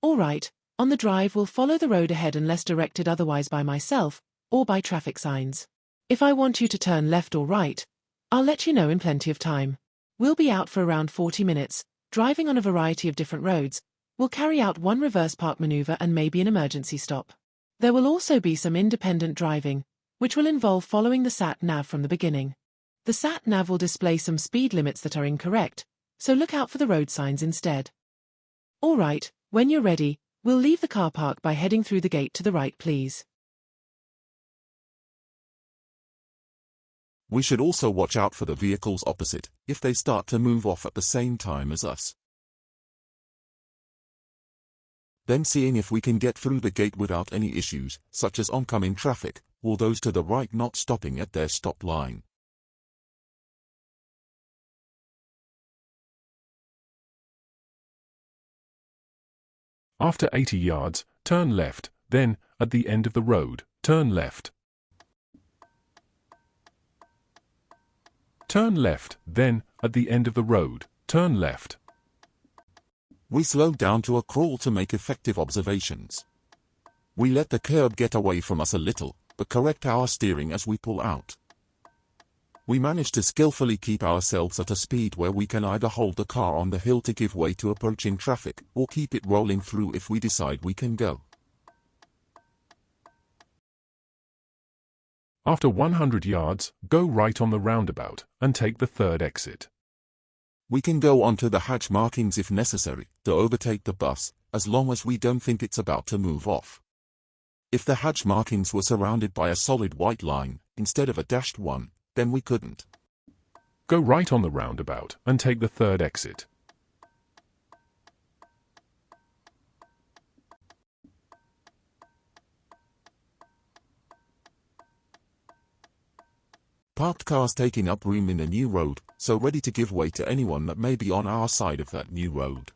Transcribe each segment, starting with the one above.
Alright, on the drive we'll follow the road ahead unless directed otherwise by myself, or by traffic signs. If I want you to turn left or right, I'll let you know in plenty of time. We'll be out for around 40 minutes, driving on a variety of different roads. We'll carry out one reverse park maneuver and maybe an emergency stop. There will also be some independent driving, which will involve following the sat-nav from the beginning. The sat-nav will display some speed limits that are incorrect, so look out for the road signs instead. Alright, when you're ready, we'll leave the car park by heading through the gate to the right, please. We should also watch out for the vehicles opposite, if they start to move off at the same time as us. Then seeing if we can get through the gate without any issues, such as oncoming traffic, or those to the right not stopping at their stop line. After 80 yards, turn left, then, at the end of the road, turn left. Turn left, then, at the end of the road, turn left. We slow down to a crawl to make effective observations. We let the curb get away from us a little, but correct our steering as we pull out. We manage to skillfully keep ourselves at a speed where we can either hold the car on the hill to give way to approaching traffic, or keep it rolling through if we decide we can go. After 100 yards, go right on the roundabout, and take the third exit. We can go onto the hatch markings if necessary, to overtake the bus, as long as we don't think it's about to move off. If the hatch markings were surrounded by a solid white line, instead of a dashed one, then we couldn't. Go right on the roundabout, and take the third exit. Parked cars taking up room in the new road, so ready to give way to anyone that may be on our side of that new road.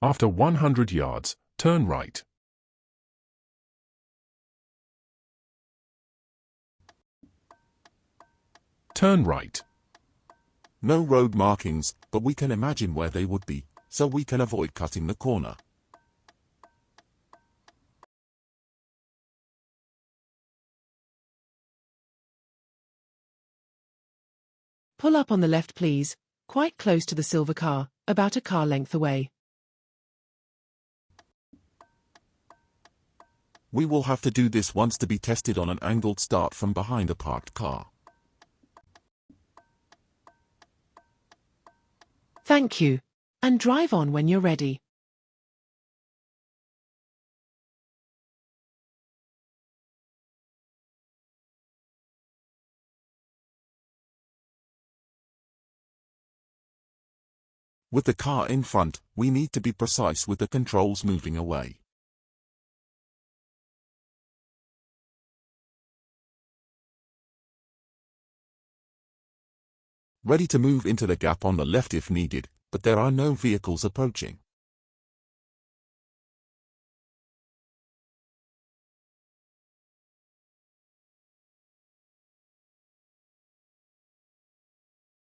After 100 yards, turn right. Turn right. No road markings, but we can imagine where they would be, so we can avoid cutting the corner. Pull up on the left, please, quite close to the silver car, about a car length away. We will have to do this once to be tested on an angled start from behind a parked car. Thank you. And drive on when you're ready. With the car in front, we need to be precise with the controls moving away. Ready to move into the gap on the left if needed, but there are no vehicles approaching.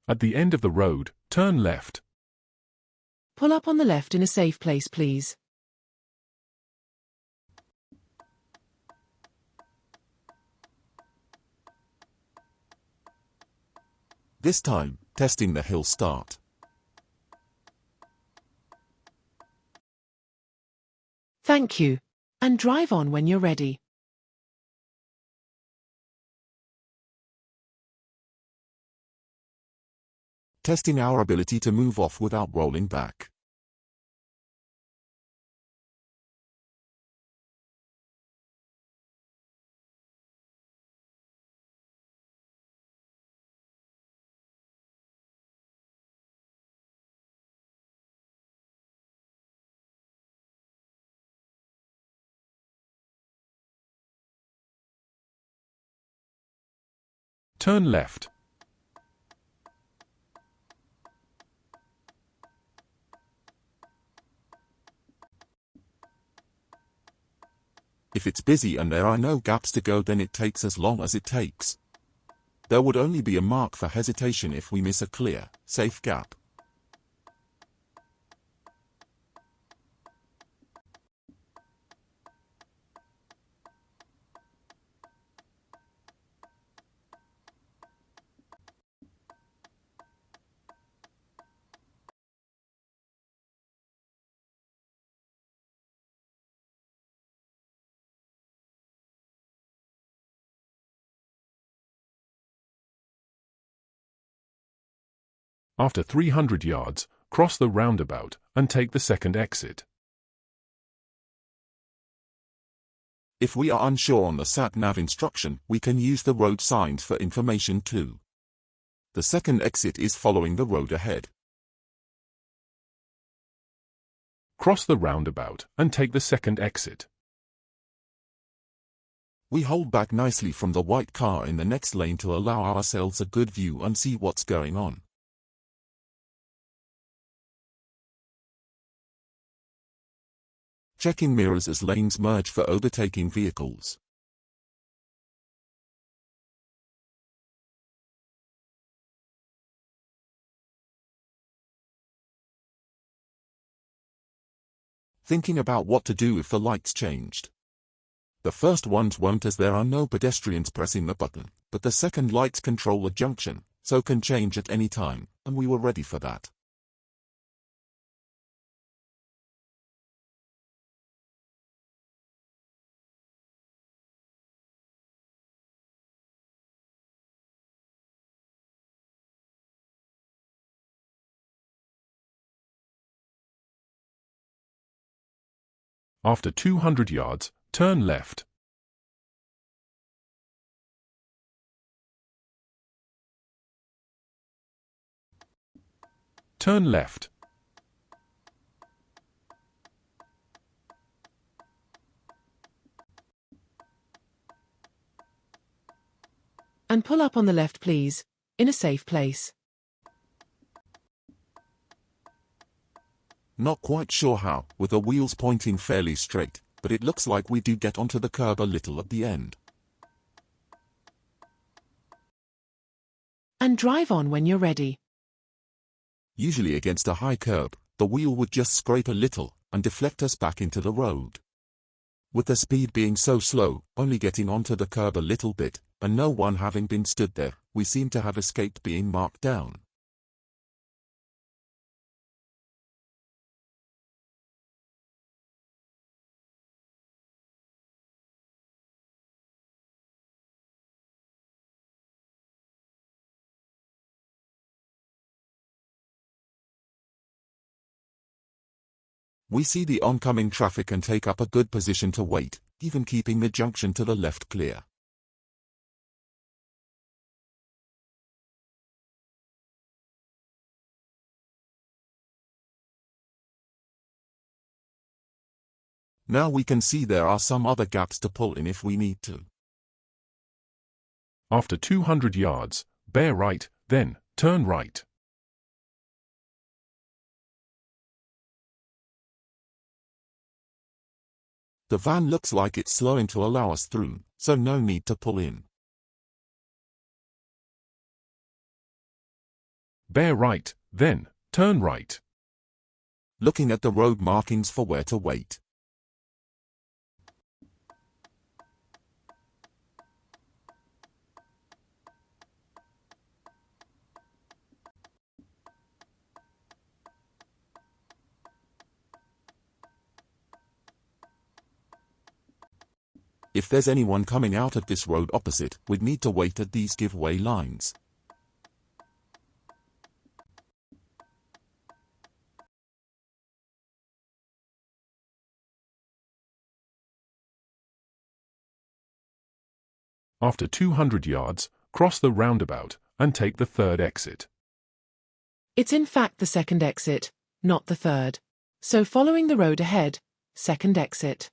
At the end of the road, turn left. Pull up on the left in a safe place, please. This time, testing the hill start. Thank you. And drive on when you're ready. Testing our ability to move off without rolling back. Turn left. If it's busy and there are no gaps to go, then it takes as long as it takes. There would only be a mark for hesitation if we miss a clear, safe gap. After 300 yards, cross the roundabout and take the second exit. If we are unsure on the sat-nav instruction, we can use the road signs for information too. The second exit is following the road ahead. Cross the roundabout and take the second exit. We hold back nicely from the white car in the next lane to allow ourselves a good view and see what's going on. Checking mirrors as lanes merge for overtaking vehicles. Thinking about what to do if the lights changed. The first ones won't, as there are no pedestrians pressing the button, but the second lights control the junction, so can change at any time, and we were ready for that. After 200 yards, turn left. Turn left. And pull up on the left, please, in a safe place. Not quite sure how, with the wheels pointing fairly straight, but it looks like we do get onto the curb a little at the end. And drive on when you're ready. Usually against a high curb, the wheel would just scrape a little and deflect us back into the road. With the speed being so slow, only getting onto the curb a little bit, and no one having been stood there, we seem to have escaped being marked down. We see the oncoming traffic and take up a good position to wait, even keeping the junction to the left clear. Now we can see there are some other gaps to pull in if we need to. After 200 yards, bear right, then turn right. The van looks like it's slowing to allow us through, so no need to pull in. Bear right, then turn right. Looking at the road markings for where to wait. If there's anyone coming out of this road opposite, we'd need to wait at these giveaway lines. After 200 yards, cross the roundabout and take the third exit. It's in fact the second exit, not the third. So following the road ahead, second exit.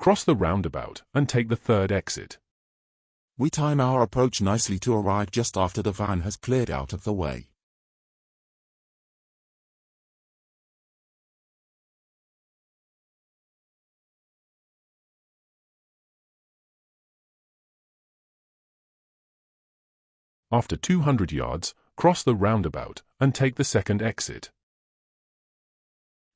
Cross the roundabout and take the third exit. We time our approach nicely to arrive just after the van has cleared out of the way. After 200 yards, cross the roundabout and take the second exit.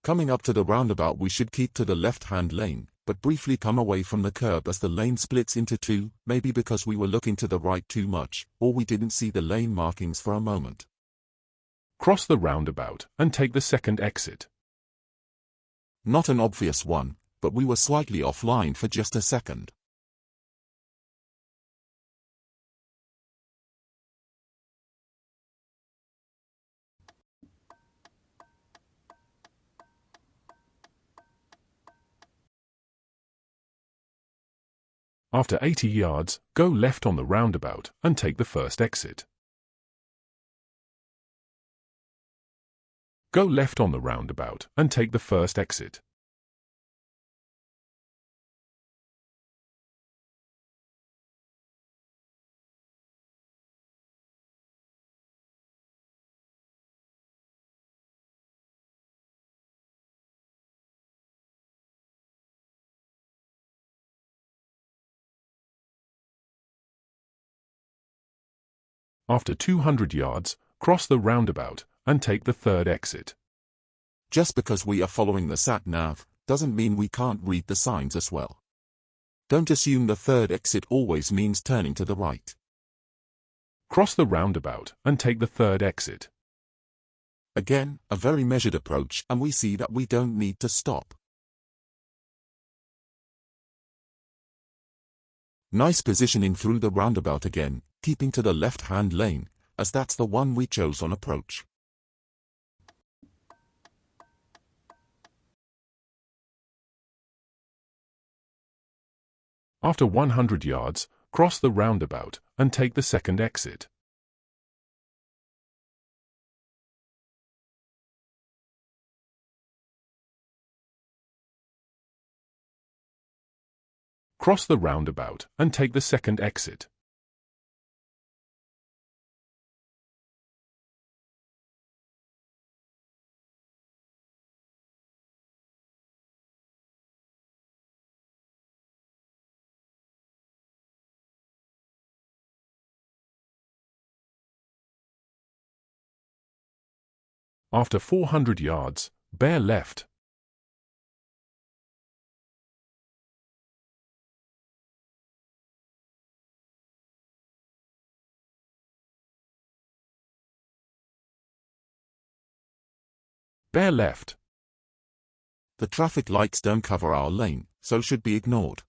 Coming up to the roundabout, we should keep to the left-hand lane, but briefly come away from the curb as the lane splits into two, maybe because we were looking to the right too much, or we didn't see the lane markings for a moment. Cross the roundabout and take the second exit. Not an obvious one, but we were slightly offline for just a second. After 80 yards, go left on the roundabout and take the first exit. Go left on the roundabout and take the first exit. After 200 yards, cross the roundabout and take the third exit. Just because we are following the sat-nav, doesn't mean we can't read the signs as well. Don't assume the third exit always means turning to the right. Cross the roundabout and take the third exit. Again, a very measured approach, and we see that we don't need to stop. Nice positioning through the roundabout again, keeping to the left-hand lane, as that's the one we chose on approach. After 100 yards, cross the roundabout and take the second exit. Cross the roundabout and take the second exit. After 400 yards, bear left. Bear left. The traffic lights don't cover our lane, so should be ignored.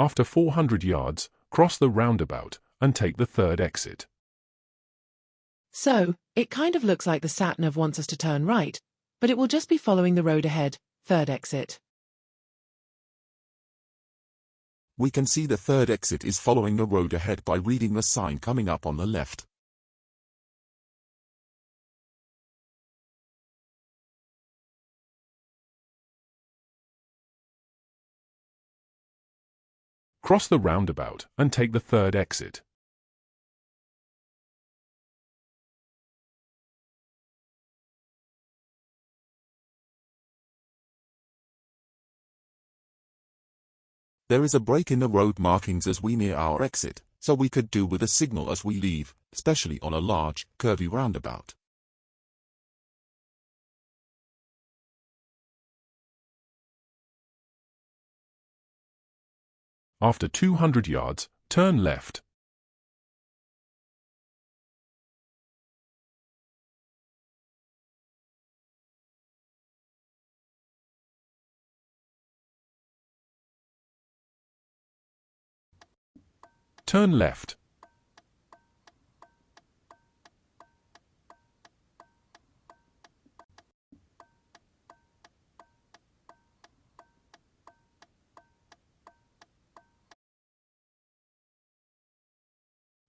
After 400 yards, cross the roundabout and take the third exit. So, it kind of looks like the sat-nav wants us to turn right, but it will just be following the road ahead, third exit. We can see the third exit is following the road ahead by reading the sign coming up on the left. Cross the roundabout and take the third exit. There is a break in the road markings as we near our exit, so we could do with a signal as we leave, especially on a large, curvy roundabout. After 200 yards, turn left. Turn left.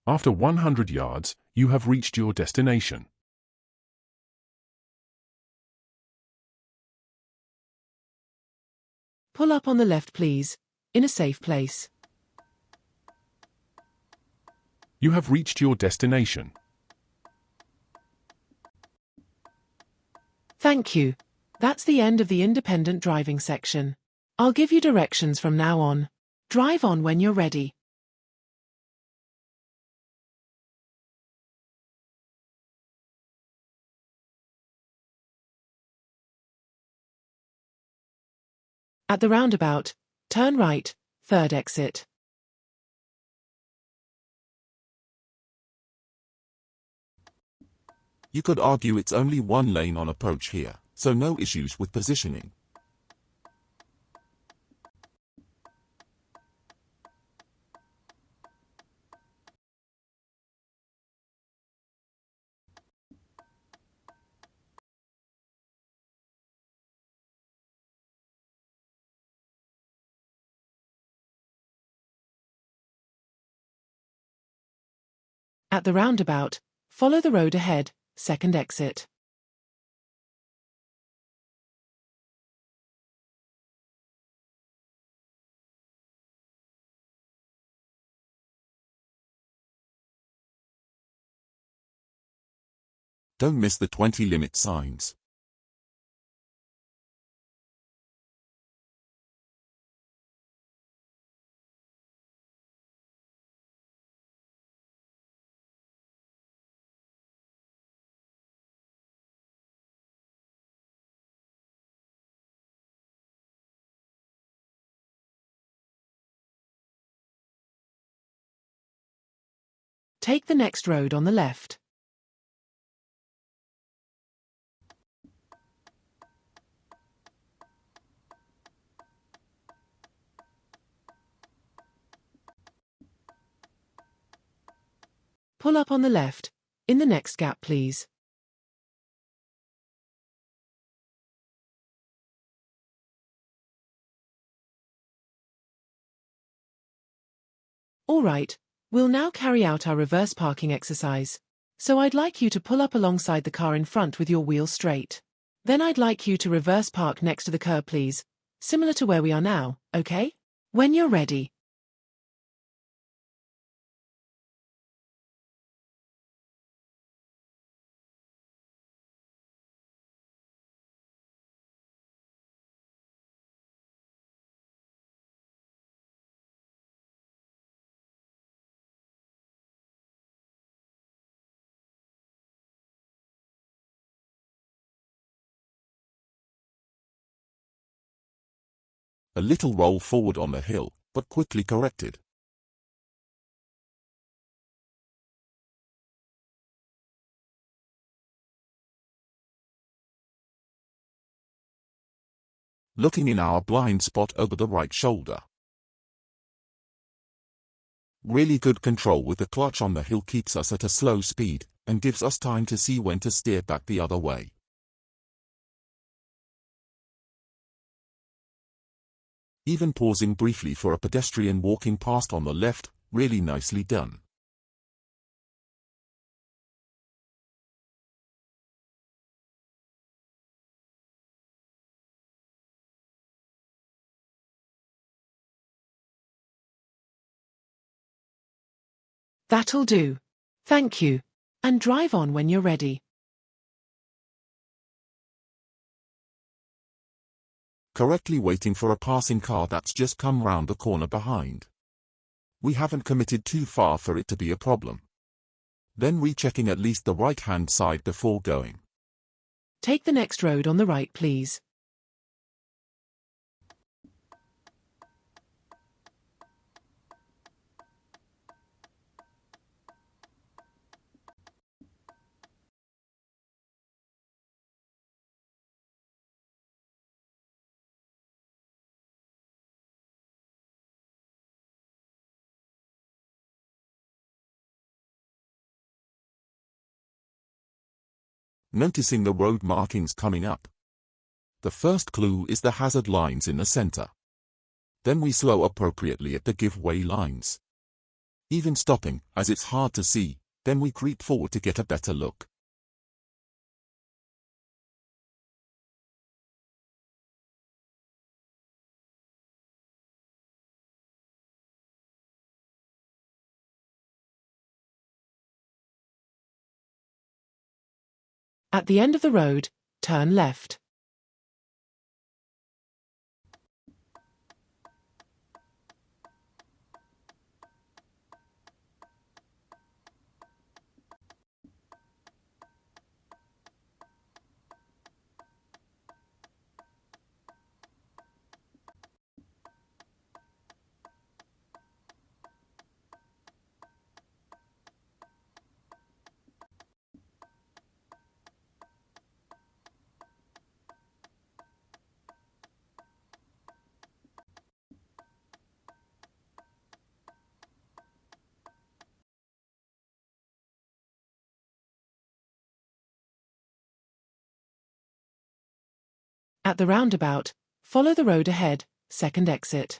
After 100 yards, you have reached your destination. Pull up on the left, please, in a safe place. You have reached your destination. Thank you. That's the end of the independent driving section. I'll give you directions from now on. Drive on when you're ready. At the roundabout, turn right, third exit. You could argue it's only one lane on approach here, so no issues with positioning. At the roundabout, follow the road ahead, second exit. Don't miss the 20 limit signs. Take the next road on the left. Pull up on the left, in the next gap please. Alright, we'll now carry out our reverse parking exercise. So I'd like you to pull up alongside the car in front with your wheel straight. Then I'd like you to reverse park next to the curb please, similar to where we are now, okay? When you're ready. A little roll forward on the hill, but quickly corrected. Looking in our blind spot over the right shoulder. Really good control with the clutch on the hill keeps us at a slow speed, and gives us time to see when to steer back the other way. Even pausing briefly for a pedestrian walking past on the left, really nicely done. That'll do. Thank you. And drive on when you're ready. Correctly waiting for a passing car that's just come round the corner behind. We haven't committed too far for it to be a problem. Then rechecking at least the right-hand side before going. Take the next road on the right please. Noticing the road markings coming up. The first clue is the hazard lines in the center. Then we slow appropriately at the give-way lines. Even stopping, as it's hard to see, then we creep forward to get a better look. At the end of the road, turn left. At the roundabout, follow the road ahead, second exit.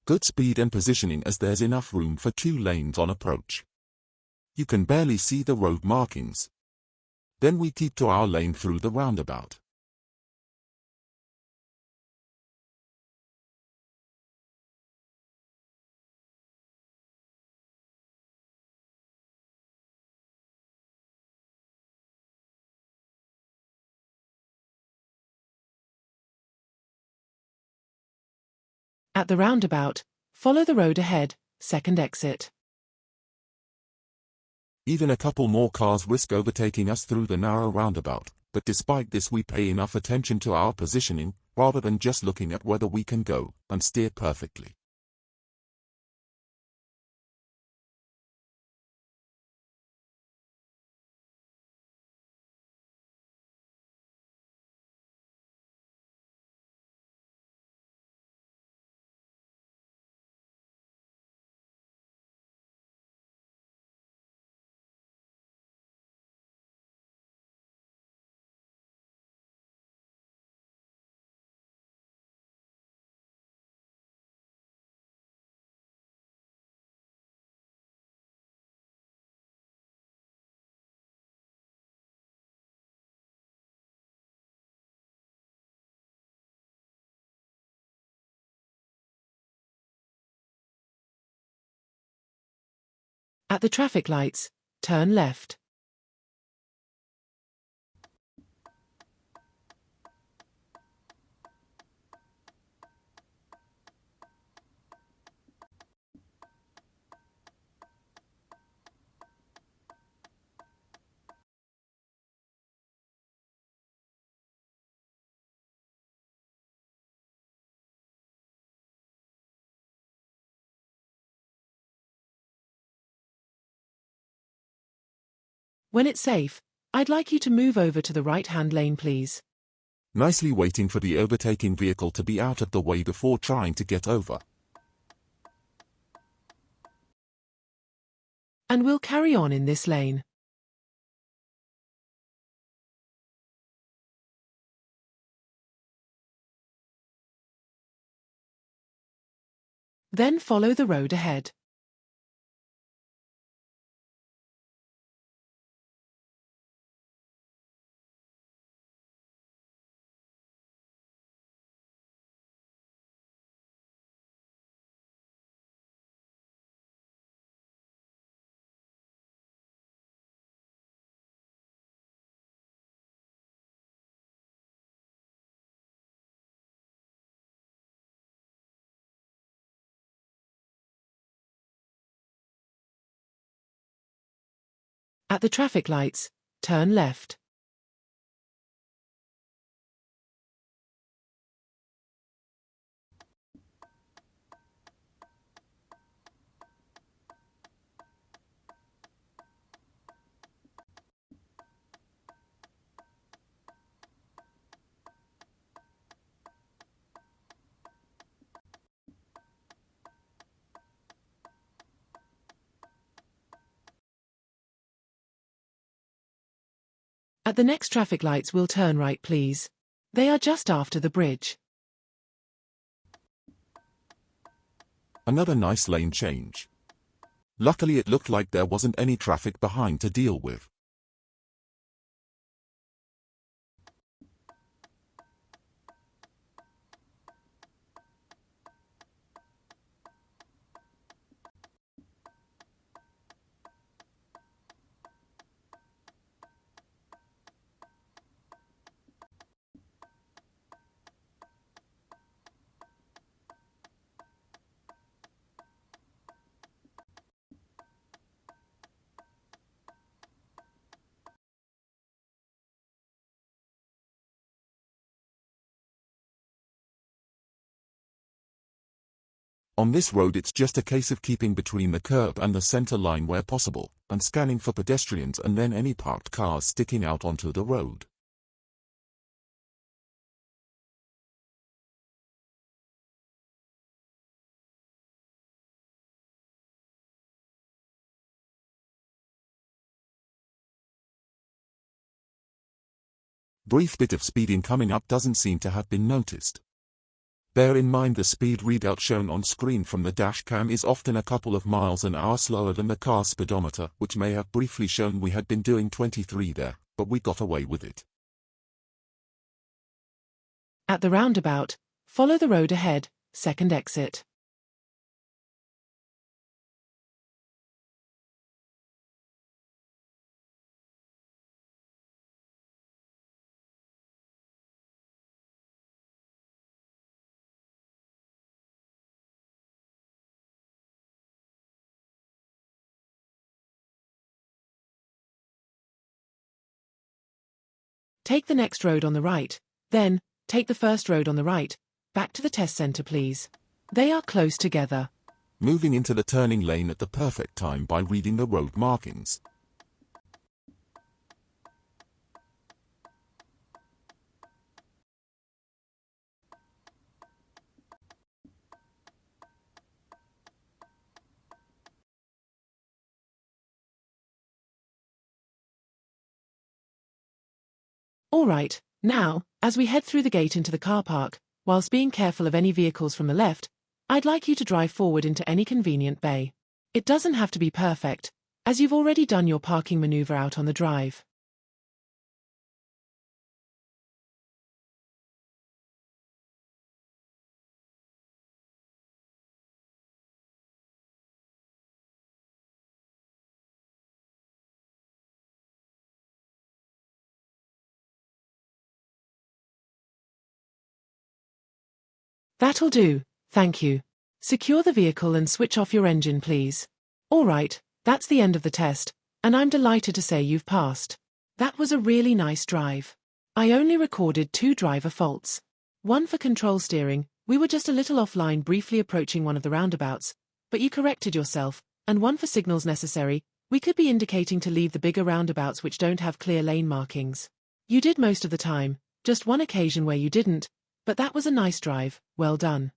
Good speed and positioning as there's enough room for 2 lanes on approach. You can barely see the road markings. Then we keep to our lane through the roundabout. At the roundabout, follow the road ahead, second exit. Even a couple more cars risk overtaking us through the narrow roundabout, but despite this we pay enough attention to our positioning, rather than just looking at whether we can go and steer perfectly. At the traffic lights, turn left. When it's safe, I'd like you to move over to the right-hand lane, please. Nicely waiting for the overtaking vehicle to be out of the way before trying to get over. And we'll carry on in this lane. Then follow the road ahead. At the traffic lights, turn left. At the next traffic lights we'll turn right, please. They are just after the bridge. Another nice lane change. Luckily it looked like there wasn't any traffic behind to deal with. On this road it's just a case of keeping between the curb and the center line where possible, and scanning for pedestrians and then any parked cars sticking out onto the road. Brief bit of speeding coming up doesn't seem to have been noticed. Bear in mind the speed readout shown on screen from the dash cam is often a couple of miles an hour slower than the car speedometer, which may have briefly shown we had been doing 23 there, but we got away with it. At the roundabout, follow the road ahead, second exit. Take the next road on the right, then, take the first road on the right, back to the test center please. They are close together. Moving into the turning lane at the perfect time by reading the road markings. Alright, now, as we head through the gate into the car park, whilst being careful of any vehicles from the left, I'd like you to drive forward into any convenient bay. It doesn't have to be perfect, as you've already done your parking maneuver out on the drive. That'll do, thank you. Secure the vehicle and switch off your engine please. Alright, that's the end of the test, and I'm delighted to say you've passed. That was a really nice drive. I only recorded 2 driver faults. One for control steering, we were just a little offline briefly approaching one of the roundabouts, but you corrected yourself, and one for signals necessary, we could be indicating to leave the bigger roundabouts which don't have clear lane markings. You did most of the time, just one occasion where you didn't, but that was a nice drive, well done.